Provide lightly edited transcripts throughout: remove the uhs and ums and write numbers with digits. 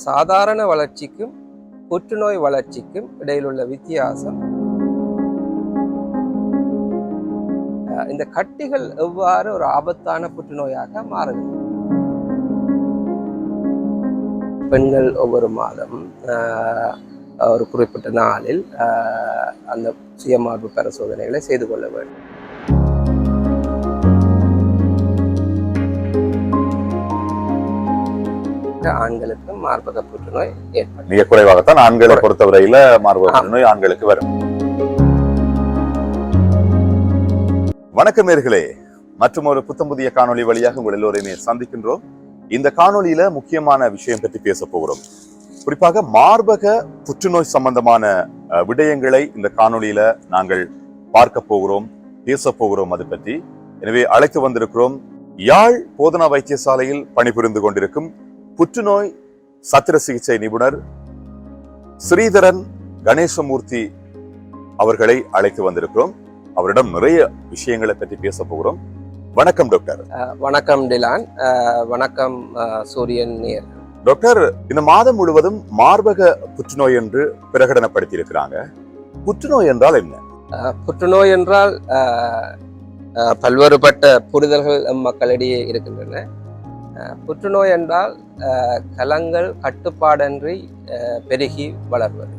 சாதாரண வளர்ச்சிக்கும் புற்றுநோய் வளர்ச்சிக்கும் இடையிலுள்ள வித்தியாசம், இந்த கட்டிகள் எவ்வாறு ஒரு ஆபத்தான புற்றுநோயாக மாறுகிறது. பெண்கள் ஒவ்வொரு மாதம் ஒரு குறிப்பிட்ட நாளில் அந்த சுயமார்பு பரிசோதனைகளை செய்து கொள்ள வேண்டும். ஆண்களுக்கு மார்பக புற்றுநோய் ஏற்படும். மிக குறைவாகத்தான் ஆண்களை பொறுத்தவரையில மார்பக புற்றுநோய் ஆண்களுக்கு வரும். வணக்கம் நேயர்களே, மற்றும் ஒரு புத்தம் புதிய காணொலி வழியாக உங்கள் எல்லோரையுமே சந்திக்கின்றோம். இந்த காணொலியில முக்கியமான விஷயம் பற்றி பேச போகிறோம். குறிப்பாக மார்பக புற்றுநோய் சம்பந்தமான விடயங்களை இந்த காணொலியில நாங்கள் பார்க்க போகிறோம், பேச போகிறோம் அது பற்றி. எனவே அழைத்து வந்திருக்கிறோம் யாழ் போதனா வைத்தியசாலையில் பணிபுரிந்து கொண்டிருக்கும் புற்றுநோய் சத்திர சிகிச்சை நிபுணர் ஸ்ரீதரன் கணேசமூர்த்தி அவர்களை அழைத்து வந்திருக்கிறோம். அவரிடம் நிறைய விஷயங்களை பற்றி பேச போகிறோம். வணக்கம் டாக்டர். வணக்கம் டிலான். வணக்கம் சூரியன் நேர். டாக்டர், இந்த மாதம் முழுவதும் மார்பக புற்றுநோய் என்று பிரகடனப்படுத்தி இருக்கிறாங்க. புற்றுநோய் என்றால் என்ன? புற்றுநோய் என்றால் பல்வேறுபட்ட புரிதல்கள் மக்களிடையே இருக்கின்றன. புற்றுநோய் என்றால் கலங்கள் கட்டுப்பாடின்றி பெருகி வளர்வது.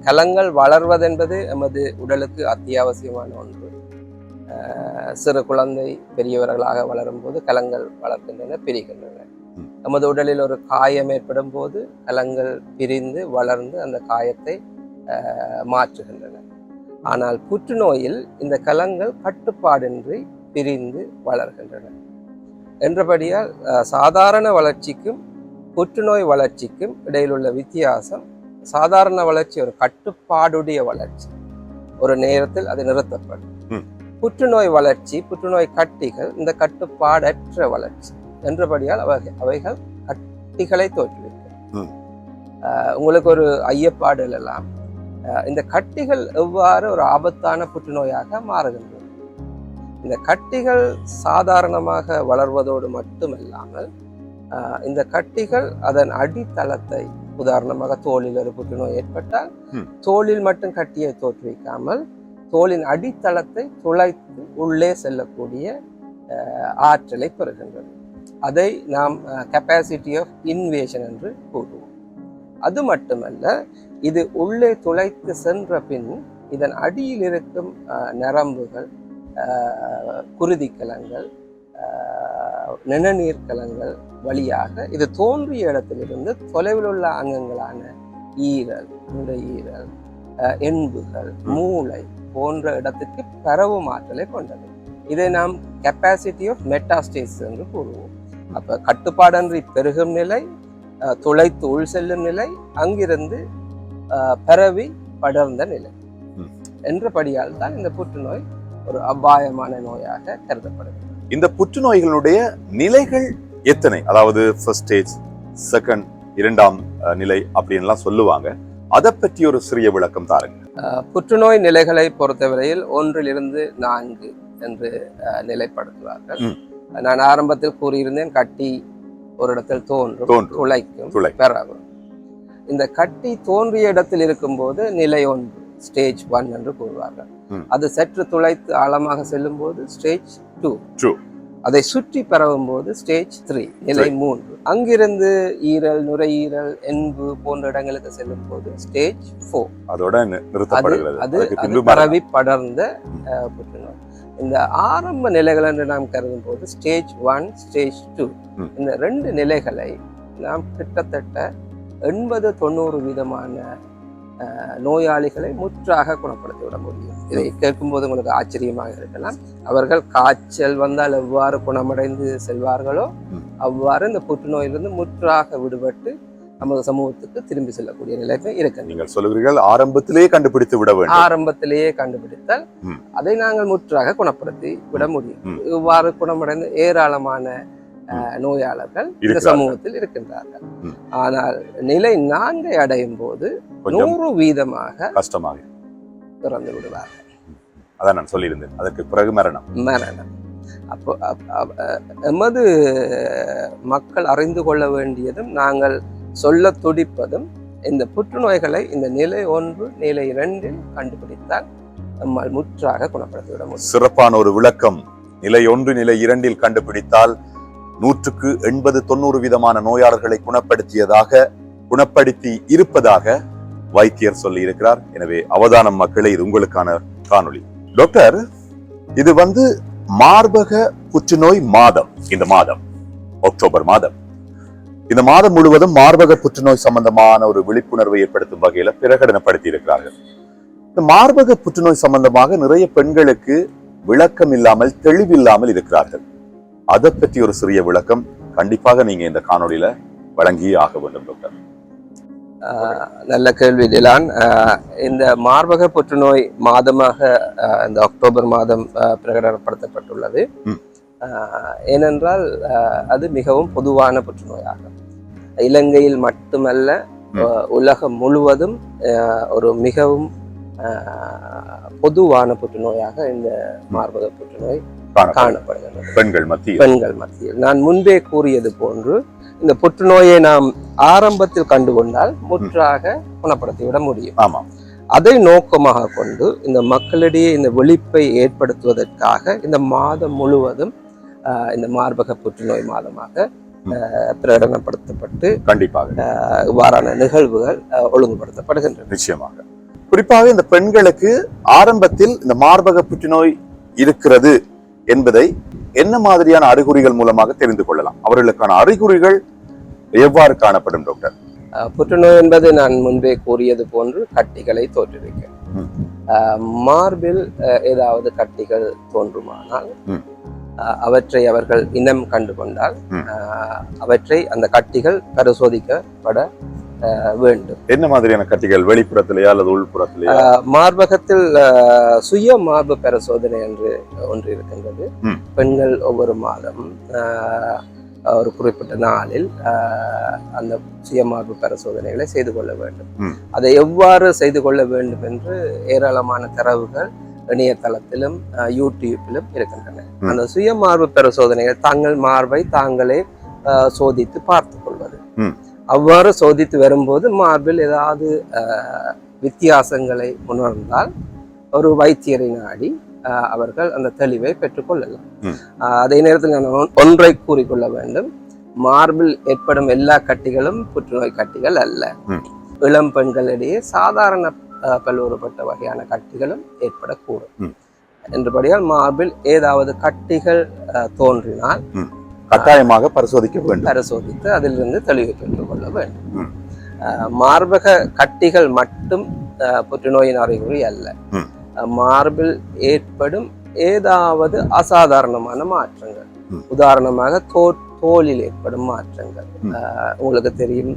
கலங்கள் வளர்வதென்பது எமது உடலுக்கு அத்தியாவசியமான ஒன்று. சிறு குழந்தை பெரியவர்களாக வளரும் போது கலங்கள் வளர்க்கின்றன, பிரிக்கின்றன. நமது உடலில் ஒரு காயம் ஏற்படும் போது கலங்கள் பிரிந்து வளர்ந்து அந்த காயத்தை மாற்றுகின்றன. ஆனால் புற்றுநோயில் இந்த கலங்கள் கட்டுப்பாடின்றி பிரிந்து வளர்கின்றன. என்றபடியால் சாதாரண வளர்ச்சிக்கும் புற்றுநோய் வளர்ச்சிக்கும் இடையிலுள்ள வித்தியாசம், சாதாரண வளர்ச்சி ஒரு கட்டுப்பாடுடைய வளர்ச்சி, ஒரு நேரத்தில் அது நிறுத்தப்படும். புற்றுநோய் வளர்ச்சி, புற்றுநோய் கட்டிகள் இந்த கட்டுப்பாடற்ற வளர்ச்சி. என்றபடியால் அவைகள் கட்டிகளை தோற்றுவிக்கும். உங்களுக்கு ஒரு ஐயப்பாடு எல்லாம், இந்த கட்டிகள் எவ்வாறு ஒரு ஆபத்தான புற்றுநோயாக மாறுகின்றன. இந்த கட்டிகள் சாதாரணமாக வளர்வதோடு மட்டுமல்லாமல் இந்த கட்டிகள் அதன் அடித்தளத்தை, உதாரணமாக தோலில் ஒரு புற்றுநோய் ஏற்பட்டால் தோலில் மட்டும் கட்டியை தோற்றுவிக்காமல் தோலின் அடித்தளத்தை துளைத்து உள்ளே செல்லக்கூடிய ஆற்றலை பெறுகின்றது. அதை நாம் கெப்பாசிட்டி ஆஃப் இன்வேஷன் என்று கூறுவோம். அது மட்டுமல்ல, இது உள்ளே துளைத்து சென்ற பின் இதன் அடியில் இருக்கும் நரம்புகள், குருதிக்கலங்கள், நிணநீர்க்கலங்கள் வழியாக இது தோன்றிய இடத்திலிருந்து தொலைவில் உள்ள அங்கங்களான ஈரல், நுரையீரல், எண்புகள், மூளை போன்ற இடத்துக்கு பரவும் ஆற்றலை கொண்டது. இதை நாம் கெப்பாசிட்டி ஆஃப் மெட்டாஸ்டேஸ் என்று கூறுவோம். அப்ப கட்டுப்பாடன்றி பெருகும் நிலை, துளைத்து உள் செல்லும் நிலை, அங்கிருந்து பரவி படர்ந்த நிலை என்றபடியால் தான் இந்த புற்றுநோய் ஒரு அபாயமான நோயாக கருதப்படுகிறது. இந்த புற்றுநோய்களுடைய நிலைகள் எத்தனை? அதாவது ஃபர்ஸ்ட் ஸ்டேஜ், செகண்ட், இரண்டாம் நிலை அப்படின்லாம் சொல்லுவாங்க. அதை பற்றி ஒரு சிறிய விளக்கம் தாருங்க. புற்றுநோய் நிலைகளை பொறுத்தவரையில் 1 to 4 என்று நிலைப்படுத்துவார்கள். நான் ஆரம்பத்தில் கூறியிருந்தேன், கட்டி ஒரு இடத்தில் தோன்றும், துளைக்கும், பெறவும். இந்த கட்டி தோன்றிய இடத்தில் இருக்கும்போது நிலை 1, ஸ்டேஜ் 1 என்று கூறுவார்கள். அது சற்று துளைத்து ஆழமாக செல்லும் போது ஸ்டேஜ் 2, அதை சுற்றி பரவும் போது ஸ்டேஜ் 3, நிலை 3. அங்கிருந்து ஈரல், நுரையீரல், எண்பு போன்ற இடங்களுக்கு செல்லும் போது ஸ்டேஜ் 4. அதோட அது பரவி படர்ந்த புற்றுநோய். இந்த ஆரம்ப நிலைகள் என்று நாம் கருதும் போது ஸ்டேஜ் 1, ஸ்டேஜ் 2, இந்த 2 நிலைகளை நாம் கிட்டத்தட்ட 80-90% நோயாளிகளை முற்றாக குணப்படுத்தி விட முடியும். இதை கேட்கும்போது உங்களுக்கு ஆச்சரியமாக இருக்கலாம். அவர்கள் காய்ச்சல் வந்தால் எவ்வாறு குணமடைந்து செல்வார்களோ அவ்வாறு இந்த புற்றுநோயிலிருந்து முற்றாக விடுபட்டு நமது சமூகத்துக்கு திரும்பி செல்லக்கூடிய நிலைமை இருக்கு. நீங்கள் சொல்லுகிறீர்கள் ஆரம்பத்திலேயே கண்டுபிடித்து விட வேண்டும். ஆரம்பத்திலேயே கண்டுபிடித்தால் அதை நாங்கள் முற்றாக குணப்படுத்தி விட முடியும். இவ்வாறு குணமடைந்து ஏராளமான நோயாளர்கள் இந்த சமூகத்தில் இருக்கின்றார்கள். ஆனால் நிலை 4 அடையும் போது 100% கஷ்டமாக இறந்து விடுவார்கள். அதான் நான் சொல்லியிருந்தேன். அதற்கு பிறகு மரணம். அப்போ எமது மக்கள் அறிந்து கொள்ள வேண்டியதும் நாங்கள் சொல்ல துடிப்பதும் இந்த புற்றுநோய்களை இந்த நிலை 1 நிலை 2 கண்டுபிடித்தால் நம்மால் முற்றாக குணப்படுத்திவிட முடியும். சிறப்பான ஒரு விளக்கம். நிலை 1 நிலை 2 கண்டுபிடித்தால் 100க்கு 80-90 விதமான நோயாளர்களை குணப்படுத்தி இருப்பதாக வைத்தியர் சொல்லி இருக்கிறார். எனவே அவதானம் மக்களே, இது உங்களுக்கான காணொளி. டாக்டர், இது மார்பக புற்றுநோய் மாதம். இந்த மாதம் அக்டோபர் மாதம், இந்த மாதம் முழுவதும் மார்பக புற்றுநோய் சம்பந்தமான ஒரு விழிப்புணர்வை ஏற்படுத்தும் வகையில பிரகடனப்படுத்தி இருக்கிறார்கள். இந்த மார்பக புற்றுநோய் சம்பந்தமாக நிறைய பெண்களுக்கு விளக்கம் இல்லாமல், தெளிவில்லாமல் இருக்கிறார்கள். அதை பற்றி ஒரு சிறிய விளக்கம் கண்டிப்பாக நீங்க இந்த காணொளியில வழங்கியே ஆக வேண்டும் டாக்டர். நல்ல கேள்வி டிலான். இந்த மார்பக புற்றுநோய் மாதமாக இந்த அக்டோபர் மாதம் பிரகடனப்படுத்தப்பட்டுள்ளது. ஏனென்றால் அது மிகவும் பொதுவான புற்றுநோயாகும். இலங்கையில் மட்டுமல்ல, உலகம் முழுவதும் ஒரு மிகவும் பொதுவான புற்றுநோயாக இந்த மார்பக புற்றுநோய் காணப்படுகிறது பெண்கள் மத்தியில். நான் முன்பே கூறியது போன்று இந்த புற்றுநோயை நாம் ஆரம்பத்தில் கண்டுகொண்டால் முற்றாக குணப்படுத்திவிட முடியும். அதை நோக்கமாக கொண்டு இந்த மக்களிடையே இந்த விழிப்பை ஏற்படுத்துவதற்காக இந்த மாதம் முழுவதும் இந்த மார்பக புற்றுநோய் மாதமாக பிரகடனப்படுத்தப்பட்டு கண்டிப்பாக இவ்வாறான நிகழ்வுகள் ஒழுங்குபடுத்தப்படுகின்றன. நிச்சயமாக. குறிப்பாக இந்த பெண்களுக்கு ஆரம்பத்தில் இந்த மார்பக புற்றுநோய் இருக்கிறது என்பதை என்ன மாதிரியான அறிகுறிகள் மூலமாக தெரிந்து கொள்ளலாம்? அவர்களுக்கான அறிகுறிகள் எவ்வாறு காணப்படும் டாக்டர்? புற்றுநோய் என்பது நான் முன்பே கூறியது போன்று கட்டிகளை தோற்றுவிக்கும். மார்பில் ஏதாவது கட்டிகள் தோன்றுமானால் அவற்றை அவர்கள் இனம் கண்டுகொண்டால் அவற்றை அந்த கட்டிகள் பரிசோதிக்கப்பட வேண்டும். என்ன மாதிரியான கட்டிகள்? வெளிப்புறத்திலேயா அல்லது உள்புறத்திலேயா? மார்பகத்தில் சுய மார்பு பரிசோதனை என்று ஒன்று இருக்கின்றது. பெண்கள் ஒவ்வொரு மாதம் ஒரு குறிப்பிட்ட நாளில் அந்த சுய மார்பு பரிசோதனைகளை செய்து கொள்ள வேண்டும். அதை எவ்வாறு செய்து கொள்ள வேண்டும் என்று ஏராளமான தரவுகள் இணையதளத்திலும் யூடியூப்பிலும் இருக்கின்றன. அந்த சுய மார்பு பரிசோதனைகள் தங்கள் மார்பை தாங்களே சோதித்து பார்த்து கொள்வது. அவ்வாறு சோதித்து வரும்போது மார்பில் ஏதாவது வித்தியாசங்களை உணர்ந்தால் ஒரு வைத்தியரை நாடி அவர்கள் அந்த தெளிவை பெற்றுக்கொள்ளலாம். அதே நேரத்தில் நான் ஒன்றை கூறிக்கொள்ள வேண்டும். மார்பில் ஏற்படும் எல்லா கட்டிகளும் புற்றுநோய் கட்டிகள் அல்ல. இளம் பெண்களிடையே சாதாரண பல்வேறுபட்ட வகையான கட்டிகளும் ஏற்படக்கூடும். என்றபடியால் மார்பில் ஏதாவது கட்டிகள் தோன்றினால் கட்டாயமாக பரிசோதிக்க வேண்டும். பரிசோதித்து அதிலிருந்து தெளிவு பெற்றுக் கொள்ள வேண்டும். மார்பக கட்டிகள் மட்டும் புற்றுநோயின் அறிகுறி அல்ல. மார்பில் ஏற்படும் ஏதாவது அசாதாரணமான மாற்றங்கள், உதாரணமாக தோலில் ஏற்படும் மாற்றங்கள். உங்களுக்கு தெரியும்,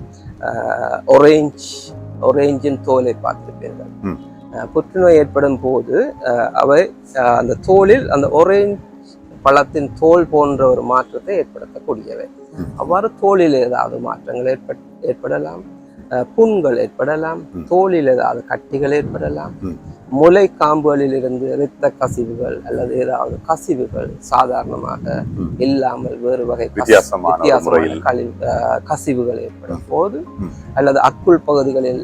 ஒரேஞ்சின் தோலை பார்த்திருப்பீர்கள். புற்றுநோய் ஏற்படும் போது அவை அந்த தோலில் அந்த ஒரேஞ்ச் பழத்தின் தோல் போன்ற ஒரு மாற்றத்தை ஏற்படுத்தக்கூடியவை. அவ்வாறு தோலில் ஏதாவது மாற்றங்கள் ஏற்படலாம், புண்கள் ஏற்படலாம், தோலில் ஏதாவது கட்டிகள் ஏற்படலாம், முளை காம்புகளில் இருந்து இரத்த கசிவுகள் அல்லது ஏதாவது கசிவுகள் சாதாரணமாக இல்லாமல் வேறு வகை வித்தியாசமான கசிவுகள் ஏற்படும் போது அல்லது அக்குள் பகுதிகளில்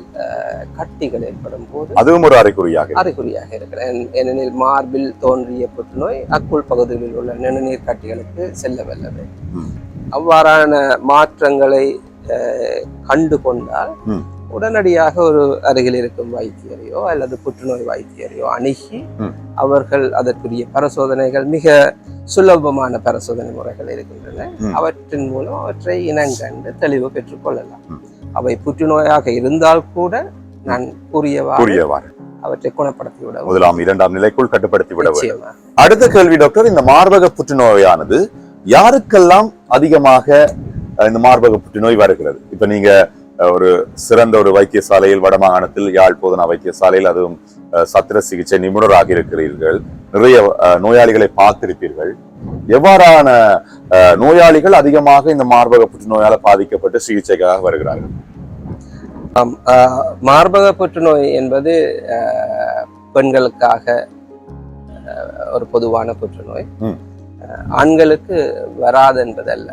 கட்டிகள் ஏற்படும் போது அதுவும் ஒரு அறிகுறியாக இருக்கிறது. ஏனெனில் மார்பில் தோன்றிய புற்றுநோய் அக்குள் பகுதிகளில் உள்ள நிணநீர் கட்டிகளுக்கு செல்ல வல்லது. அவ்வாறான மாற்றங்களை கண்டு கொண்டால் உடனடியாக ஒரு அருகில் இருக்கும் வைத்தியரையோ அல்லது புற்றுநோய் வைத்தியரையோ அணுகி அவர்கள் அதற்குரிய பரிசோதனைகள், மிக சுலபமான பரிசோதனை முறைகள் இருக்கின்றன, அவற்றின் மூலம் அவற்றை இனங்கண்டு தெளிவு பெற்றுக் கொள்ளலாம். அவை புற்றுநோயாக இருந்தால் கூட நான் கூறியவாறு அவற்றை குணப்படுத்திவிட, முதலாம் 2ஆம் நிலைக்குள் கட்டுப்படுத்தி விட வேண்டும். அடுத்த கேள்வி டாக்டர், இந்த மார்பக புற்றுநோயானது யாருக்கெல்லாம் அதிகமாக இந்த மார்பக புற்றுநோய் வருகிறது? இப்ப நீங்க ஒரு சிறந்த ஒரு வைத்தியசாலையில், வடமாகாணத்தில் யாழ் போதனா வைத்தியசாலையில், அதுவும் சத்திர சிகிச்சை நிபுணராக இருக்கிறீர்கள், நிறைய நோயாளிகளை பார்த்திருப்பீர்கள். எவ்வாறான நோயாளிகள் அதிகமாக இந்த மார்பக புற்றுநோயால பாதிக்கப்பட்டு சிகிச்சைக்காக வருகிறார்கள்? மார்பக புற்றுநோய் என்பது பெண்களுக்காக ஒரு பொதுவான புற்றுநோய். ஆண்களுக்கு வராது என்பதல்ல,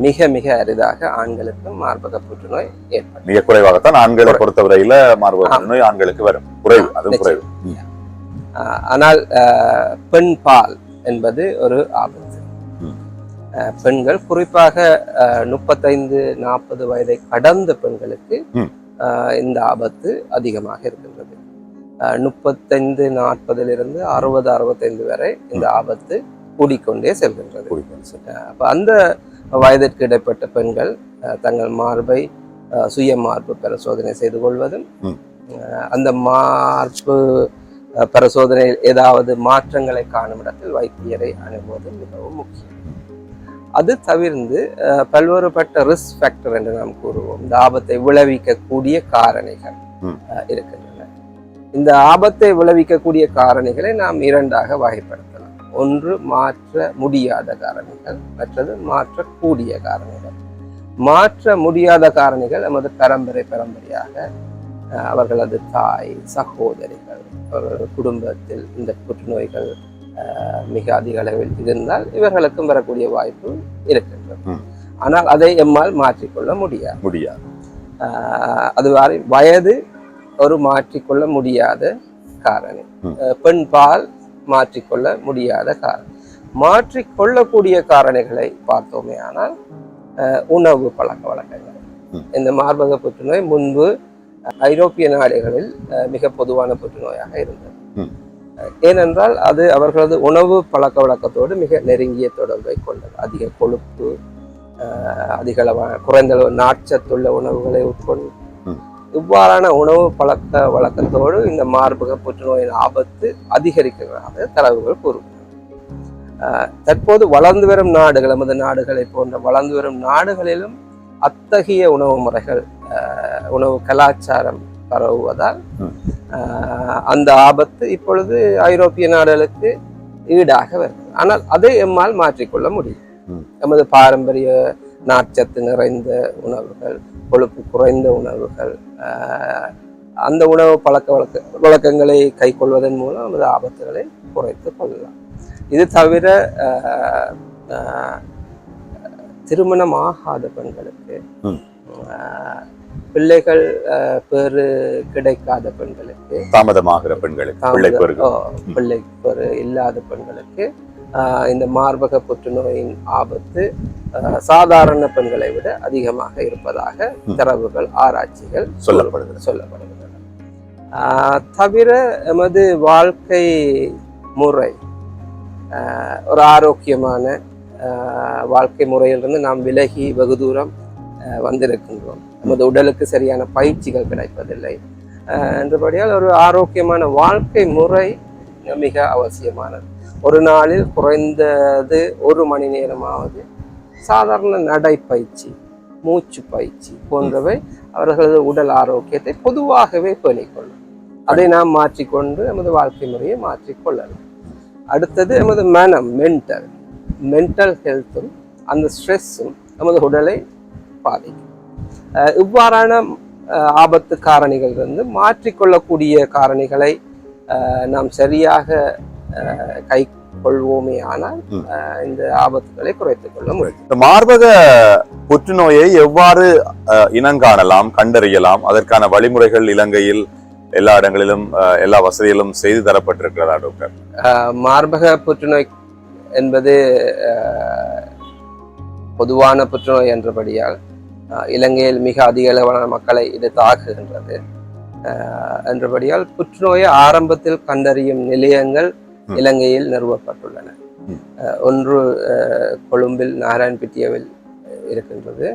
மிக மிக அரிதாக ஆண்களுக்கும் மார்பக புற்றுநோய் ஏற்படும். மிக குறைவாகத்தான் ஆண்களை பொறுத்தவரையில மார்பக புற்றுநோய் ஆண்களுக்கு வரும், குறைவு, அதுவும் குறைவு. ஆனால் பெண் பால் என்பது ஒரு ஆபத்து. பெண்கள் குறிப்பாக 35-40 வயதை கடந்த பெண்களுக்கு இந்த ஆபத்து அதிகமாக இருக்கின்றது. 35-40 60-65 வரை இந்த ஆபத்து கூடிக்கொண்டே செல்கின்றது. அப்ப அந்த வயதிற்கு இடைப்பட்ட பெண்கள் தங்கள் மார்பை சுய மார்பு பரிசோதனை செய்து கொள்வதும், அந்த மார்பு பரிசோதனையில் ஏதாவது மாற்றங்களை காணும் இடத்தில் வைத்தியரை அணுகுவது மிகவும் முக்கியம். அது தவிர்த்து பல்வேறுபட்ட ரிஸ்க் ஃபேக்டர் என்று நாம் கூறுவோம், இந்த ஆபத்தை விளைவிக்கக்கூடிய காரணிகள் இருக்கின்றன. இந்த ஆபத்தை விளைவிக்கக்கூடிய காரணிகளை நாம் இரண்டாக வகைப்படுத்தலாம். ஒன்று மாற்ற முடியாத காரணிகள், மற்றது மாற்றக்கூடிய காரணிகள். மாற்ற முடியாத காரணிகள் நமது பரம்பரையாக அவர்களது தாய், சகோதரிகள், அவர்கள் குடும்பத்தில் இந்த புற்றுநோய்கள் மிக அதிக அளவில் இருந்தால் இவர்களுக்கும் வரக்கூடிய வாய்ப்பு இருக்கின்றது. ஆனால் அதை எம்மால் மாற்றிக்கொள்ள முடியாது. அது வயது ஒரு மாற்றிக்கொள்ள முடியாத காரணி. பெண் பால் மாற்றிக்கொள்ள முடியாத காரணி. மாற்றிக்கொள்ளக்கூடிய காரணிகளை பார்த்தோமே ஆனால் உணவு பழக்க வழக்கங்கள். இந்த மார்பக புற்றுநோய் முன்பு ஐரோப்பிய நாடுகளில் மிக பொதுவான புற்றுநோயாக இருந்தது. ஏனென்றால் அது அவர்களது உணவு பழக்க வழக்கத்தோடு மிக நெருங்கிய தொடர்பை கொண்டது. அதிக கொழுப்பு, அதிக குறைந்த அளவு நார்ச்சத்துள்ள உணவுகளை உட்கொண்டு இவ்வாறான உணவு பழக்க வழக்கத்தோடு இந்த மார்பக புற்றுநோயின் ஆபத்து அதிகரிக்கிறதாக தரவுகள் கூறுகின்றன. தற்போது வளர்ந்து வரும் நாடுகள், நமது நாடுகளை போன்ற வளர்ந்து வரும் நாடுகளிலும் அத்தகைய உணவு முறைகள், உணவு கலாச்சாரம் பரவுவதால் அந்த ஆபத்து இப்பொழுது ஐரோப்பிய நாடுகளுக்கு ஈடாக வருது. ஆனால் அதை எம்மால் மாற்றிக்கொள்ள முடியும். நமது பாரம்பரிய நார்ச்சத்து நிறைந்த உணவுகள், கொழுப்பு குறைந்த உணவுகள், அந்த உணவு பழக்க வழக்கங்களை கை கொள்வதன் மூலம் நமது ஆபத்துகளை குறைத்து கொள்ளலாம். இது தவிர திருமணம் ஆகாத பெண்களுக்கு, பிள்ளைகள் பேறு கிடைக்காத பெண்களுக்கு, தாமதமாகிற பெண்களுக்கு, பிள்ளை பேறு இல்லாத பெண்களுக்கு இந்த மார்பக புற்றுநோயின் ஆபத்து சாதாரண பெண்களை விட அதிகமாக இருப்பதாக தரவுகள், ஆராய்ச்சிகள் சொல்லப்படுகின்றன. தவிர எமது வாழ்க்கை முறை, ஒரு ஆரோக்கியமான வாழ்க்கை முறையிலிருந்து நாம் விலகி வெகு தூரம் வந்திருக்கின்றோம். நமது உடலுக்கு சரியான பயிற்சிகள் கிடைப்பதில்லை என்றபடியால் ஒரு ஆரோக்கியமான வாழ்க்கை முறை மிக அவசியமானது. ஒரு நாளில் குறைந்தது 1 மணி நேரமாவது சாதாரண நடைப்பயிற்சி, மூச்சு பயிற்சி போன்றவை அவர்களது உடல் ஆரோக்கியத்தை பொதுவாகவே பேணிக்கொள்ளும். அதை நாம் மாற்றிக்கொண்டு நமது வாழ்க்கை முறையை மாற்றிக்கொள்ளலாம். அடுத்தது நமது மனம், மென்டல் ஹெல்த்தும் அந்த ஸ்ட்ரெஸ்ஸும் நமது உடலை பாதிக்கும். இவ்வாறான ஆபத்து காரணிகள் மாற்றிக்கொள்ளக்கூடிய காரணிகளை நாம் சரியாக கை கொள்வோமே ஆனால் இந்த ஆபத்துகளை குறைத்துக் கொள்ள முடியும். இந்த மார்பக புற்றுநோயை எவ்வாறு இனங்காணலாம், கண்டறியலாம்? அதற்கான வழிமுறைகள் இலங்கையில் எல்லா இடங்களிலும் எல்லா வசதிகளும் செய்து தரப்பட்டிருக்கிறதா டாக்டர்? மார்பக புற்றுநோய் என்பது பொதுவான புற்றுநோய் என்றபடியால் இலங்கையில் மிக அதிக அளவான மக்களை இது தாக்குகின்றது என்றபடியால் புற்றுநோயை ஆரம்பத்தில் கண்டறியும் நிலையங்கள் இலங்கையில் நிறுவப்பட்டுள்ளன. ஒன்று கொழும்பில் நாராயண்பிட்டியவில் இருக்கின்றது.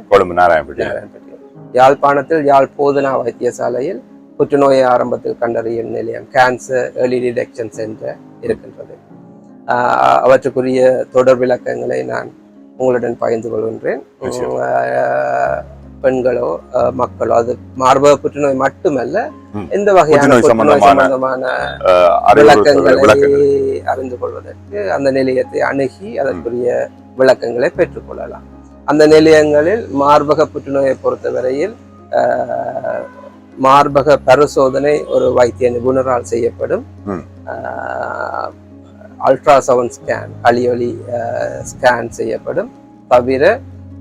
யாழ்ப்பாணத்தில் யாழ் போதனா வைத்தியசாலையில் புற்றுநோயை ஆரம்பத்தில் கண்டறியும் நிலையம், கேன்சர் ஏர்லி டிடெக்ஷன் சென்டர் இருக்கின்றது. அவற்றுக்குரிய தொடர் விளக்கங்களை நான் உங்களுடன் பகிர்ந்து கொள்கின்றேன். பெண்களோ மக்களோ, அது மார்பக புற்றுநோய் மட்டுமல்ல, எந்த வகையான புற்றுநோய் சம்பந்தமான விளக்கங்களை அறிந்து கொள்வதற்கு அந்த நிலையத்தை அணுகி அதற்குரிய விளக்கங்களை பெற்றுக்கொள்ளலாம். அந்த நிலையங்களில் மார்பக புற்றுநோயை பொறுத்தவரையில் மார்பக பரிசோதனை ஒரு வைத்திய நிபுணரால் செய்யப்படும். அல்ட்ராசவுண்ட் ஸ்கேன் அலியொலி ஸ்கேன் செய்யப்படும். தவிர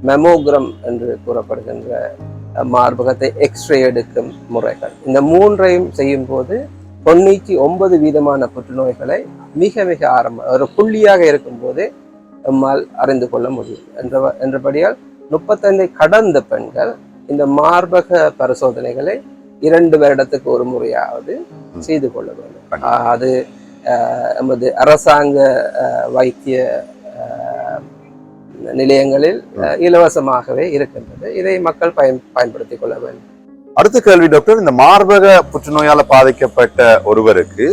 மெமோகிராம் என்று கூறப்படுகின்ற மார்பகத்தை எக்ஸ்ரே எடுக்கும் முறைகள், இந்த மூன்றையும் செய்யும் போது 99% புற்றுநோய்களை மிக மிக ஒரு புள்ளியாக இருக்கும் போதே நம்மால் அறிந்து கொள்ள முடியும் என்றபடியால் 35 கடந்த பெண்கள் இந்த மார்பக பரிசோதனைகளை 2 வருடத்துக்கு ஒரு முறையாவது செய்து கொள்ள வேண்டும். அது நமது அரசாங்க வைத்திய நிலையங்களில் இலவசமாகவே இருக்கின்றது. இதை மக்கள் பயன்படுத்திக் கொள்ள வேண்டும். அடுத்த கேள்வி டாக்டர், இந்த மார்பக புற்றுநோயால பாதிக்கப்பட்ட ஒருவருக்கு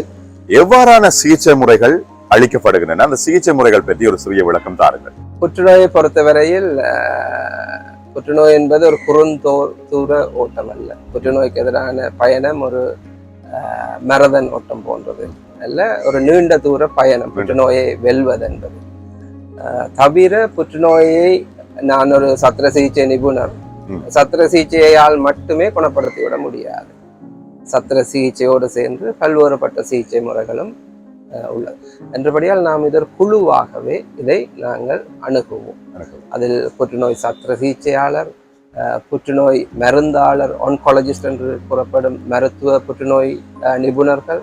எவ்வாறான சிகிச்சை முறைகள் அளிக்கப்படுகின்றன? அந்த சிகிச்சை முறைகள் பற்றி ஒரு சிறிய விளக்கம் தாருங்கள். புற்றுநோயை பொறுத்தவரையில் புற்றுநோய் என்பது ஒரு குறுந்தூர ஓட்டம் அல்ல. புற்றுநோய்க்கு எதிரான பயணம் ஒரு மரதன் ஓட்டம் போன்றது அல்ல, ஒரு நீண்ட தூர பயணம் புற்றுநோயை வெல்வது என்பது. தவிர புற்றுநோயை நான் ஒரு சத்திர சிகிச்சை நிபுணர், சத்திர சிகிச்சையால் மட்டுமே குணப்படுத்தி விட முடியாது. சத்திர சிகிச்சையோடு சேர்ந்து பல்வேறுபட்ட சிகிச்சை முறைகளும் உள்ளது. என்றபடியால் நாம் இதற்கு குழுவாகவே இதை நாங்கள் அணுகுவோம். அதில் புற்றுநோய் சத்திர சிகிச்சையாளர், புற்றுநோய் மருந்தாளர், ஆன்காலஜிஸ்ட் என்று கூறப்படும் மருத்துவ புற்றுநோய் நிபுணர்கள்,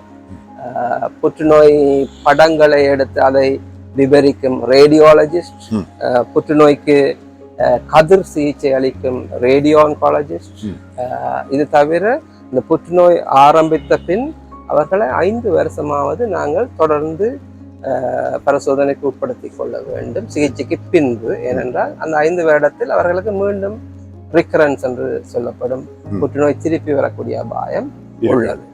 புற்றுநோய் படங்களை எடுத்து அதை விவரிக்கும் ரேடியாலஜிஸ்ட், புற்றுநோய்க்கு கதிர் சிகிச்சை அளிக்கும் ரேடியோ ஆன்காலஜிஸ்ட். இது தவிர இந்த புற்றுநோய் ஆரம்பித்த பின் அவர்களை 5 வருஷமாவது நாங்கள் தொடர்ந்து பரிசோதனைக்கு உட்படுத்தி கொள்ள வேண்டும் சிகிச்சைக்கு பின்பு. ஏனென்றால் அந்த 5 வருடத்தில் அவர்களுக்கு மீண்டும் ரிகரன்ஸ் என்று சொல்லப்படும் புற்றுநோய் திருப்பி வரக்கூடிய அபாயம் உள்ளது.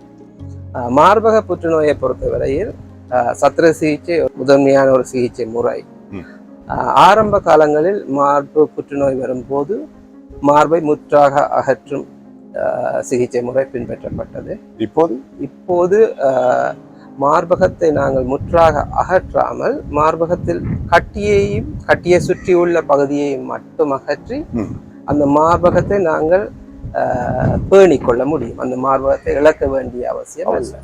மார்பக புற்றுநோயை பொறுத்தவரையில் சத்திர சிகிச்சை முதன்மையான ஒரு சிகிச்சை முறை. ஆரம்ப காலங்களில் மார்பு புற்றுநோய் வரும்போது மார்பை முற்றாக அகற்றும் சிகிச்சை முறை பின்பற்றப்பட்டது. இப்போது மார்பகத்தை நாங்கள் முற்றாக அகற்றாமல் மார்பகத்தில் கட்டியை சுற்றியுள்ள பகுதியையும் மட்டும் அகற்றி அந்த மார்பகத்தை நாங்கள் பேணிக் கொள்ள முடியும். அந்த மார்பகத்தை இழக்க வேண்டிய அவசியம் இல்லை.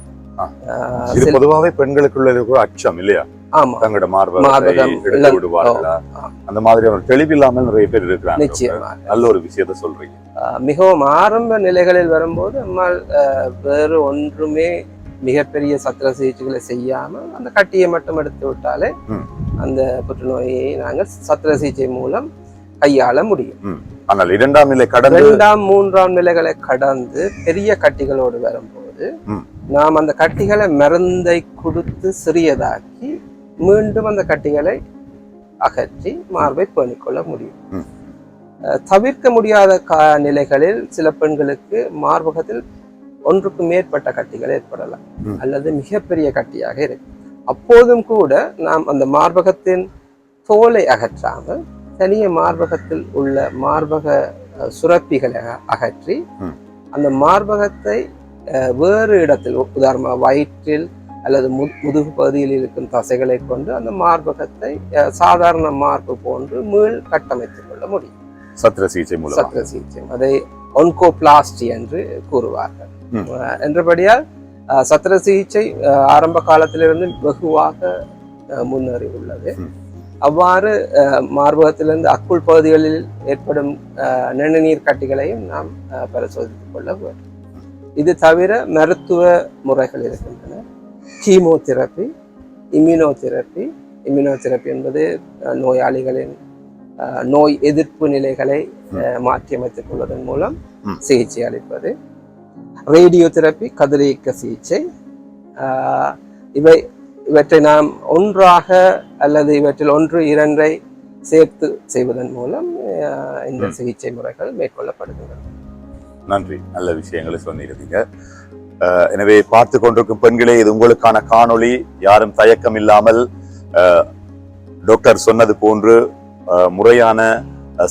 பொதுவாகவே பெண்களுக்குள்ள அச்சம் இல்லையா? தங்களோட மார்பகம் எடுத்து விடுவார்களா, அந்த மாதிரி அவர் தெளிவில்லாமல் நிறைய பேர் இருக்கிறாங்க. நிச்சயமா நல்ல ஒரு விஷயத்த சொல்றீங்க. மிகவும் ஆரம்ப நிலைகளில் வரும்போது நம்மால் வேறு ஒன்றுமே மிகப்பெரிய சத்திர சிகிச்சைகளை செய்யாமல் அந்த கட்டியை மட்டும் எடுத்து விட்டாலே அந்த புற்றுநோயை நாங்கள் சத்திர சிகிச்சை மூலம் கையாள முடியும். ஆனால் 2ஆம் நிலை கடந்து 2ஆம் 3ஆம் நிலைகளை கடந்து பெரிய கட்டிகளோடு வரும்போது நாம் அந்த கட்டிகளை மருந்தை கொடுத்து சிறியதாக்கி மீண்டும் அந்த கட்டிகளை அகற்றி மார்பை பேணிக்கொள்ள முடியும். தவிர்க்க முடியாத நிலைகளில் சில பெண்களுக்கு மார்பகத்தில் ஒன்றுக்கு மேற்பட்ட கட்டிகள் ஏற்படலாம் அல்லது மிகப்பெரிய கட்டியாக இருக்கும். அப்போதும் கூட நாம் அந்த மார்பகத்தின் தோலை அகற்றாமல் தனிய மார்பகத்தில் உள்ள மார்பக சுரப்பிகளை அகற்றி அந்த மார்பகத்தை வேறு இடத்தில், உதாரணமாக வயிற்றில் அல்லது முதுகு பகுதியில் இருக்கும் தசைகளை கொண்டு அந்த மார்பகத்தை சாதாரண மார்பு போன்று மீள் கட்டமைத்துக் கொள்ள முடியும் சத்திர சிகிச்சை மூலம். சத்திர சிகிச்சை அதை ஒன்கோபிளாஸ்டி என்று கூறுவார்கள். என்றபடியால் சத்திர சிகிச்சை ஆரம்ப காலத்திலிருந்து வெகுவாக முன்னேறி உள்ளது. அவ்வாறு மார்பகத்திலிருந்து அக்குள் பகுதிகளில் ஏற்படும் நிணநீர் கட்டிகளையும் நாம் பரிசோதித்துக் கொள்ள வேண்டும். இது தவிர மருத்துவ முறைகள் இருக்கின்றன. Chemotherapy, immunotherapy. இம்யூனோதெரப்பி என்பது நோயாளிகளின் நோய் எதிர்ப்பு நிலைகளை மாற்றியமைத்துக் கொள்வதன் மூலம் சிகிச்சை அளிப்பது. ரேடியோதெரப்பி, கதிரியக்க சிகிச்சை. இவற்றை நாம் ஒன்றாக அல்லது இவற்றில் 1-2 சேர்த்து செய்வதன் மூலம் இந்த சிகிச்சை முறைகள் மேற்கொள்ளப்படுகின்றன. நன்றி, நல்ல விஷயங்களை சொன்னீங்க. எனவே பார்த்து கொண்டிருக்கும் பெண்களே, இது உங்களுக்கான காணொளி. யாரும் தயக்கம் இல்லாமல் டாக்டர் சொன்னது போன்று முறையான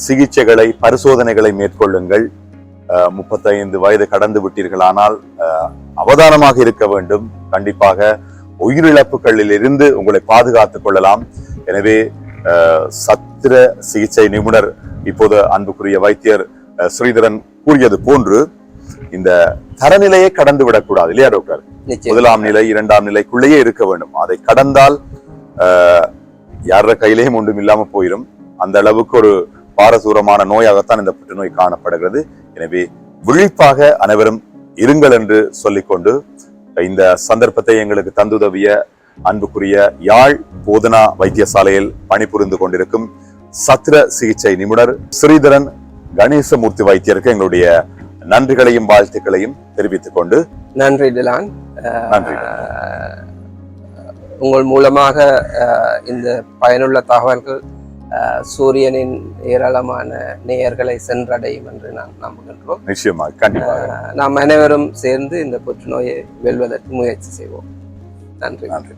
சிகிச்சைகளை, பரிசோதனைகளை மேற்கொள்ளுங்கள். 35 வயது கடந்து விட்டீர்களானால் அவதானமாக இருக்க வேண்டும். கண்டிப்பாக உயிரிழப்புகளில் இருந்து உங்களை பாதுகாத்துக் கொள்ளலாம். எனவே சத்திர சிகிச்சை நிபுணர், இப்போது அன்புக்குரிய வைத்தியர் ஸ்ரீதரன் கூறியது போன்று இந்த தரநிலையை கடந்து விடக்கூடாது இல்லையா டாக்டர்? 1ஆம் நிலை 2ஆம் நிலைக்குள்ளேயே இருக்க வேண்டும். அதை கடந்தால் யார கையிலையும் ஒன்றும் இல்லாம போயிடும். அந்த அளவுக்கு ஒரு பாரதூரமான நோயாகத்தான் இந்த புற்றுநோய் காணப்படுகிறது. எனவே விழிப்பாக அனைவரும் இருங்கள் என்று சொல்லிக்கொண்டு இந்த சந்தர்ப்பத்தை எங்களுக்கு தந்துதவிய அன்புக்குரிய யாழ் போதனா வைத்தியசாலையில் பணிபுரிந்து கொண்டிருக்கும் சத்திர சிகிச்சை நிபுணர் ஸ்ரீதரன் கணேசமூர்த்தி வைத்தியருக்கு எங்களுடைய நன்றிகளையும் வாழ்த்துக்களையும் தெரிவித்துக் கொண்டு நன்றி டிலான். நன்றி. உங்கள் மூலமாக இந்த பயனுள்ள தகவல்கள் சூரியனின் ஏராளமான நேயர்களை சென்றடையும் என்று நாம் நம்புகின்றோம். நிச்சயமாக, கண்டிப்பாக. நாம் அனைவரும் சேர்ந்து இந்த புற்றுநோயை வெல்வதற்கு முயற்சி செய்வோம். நன்றி. நன்றி.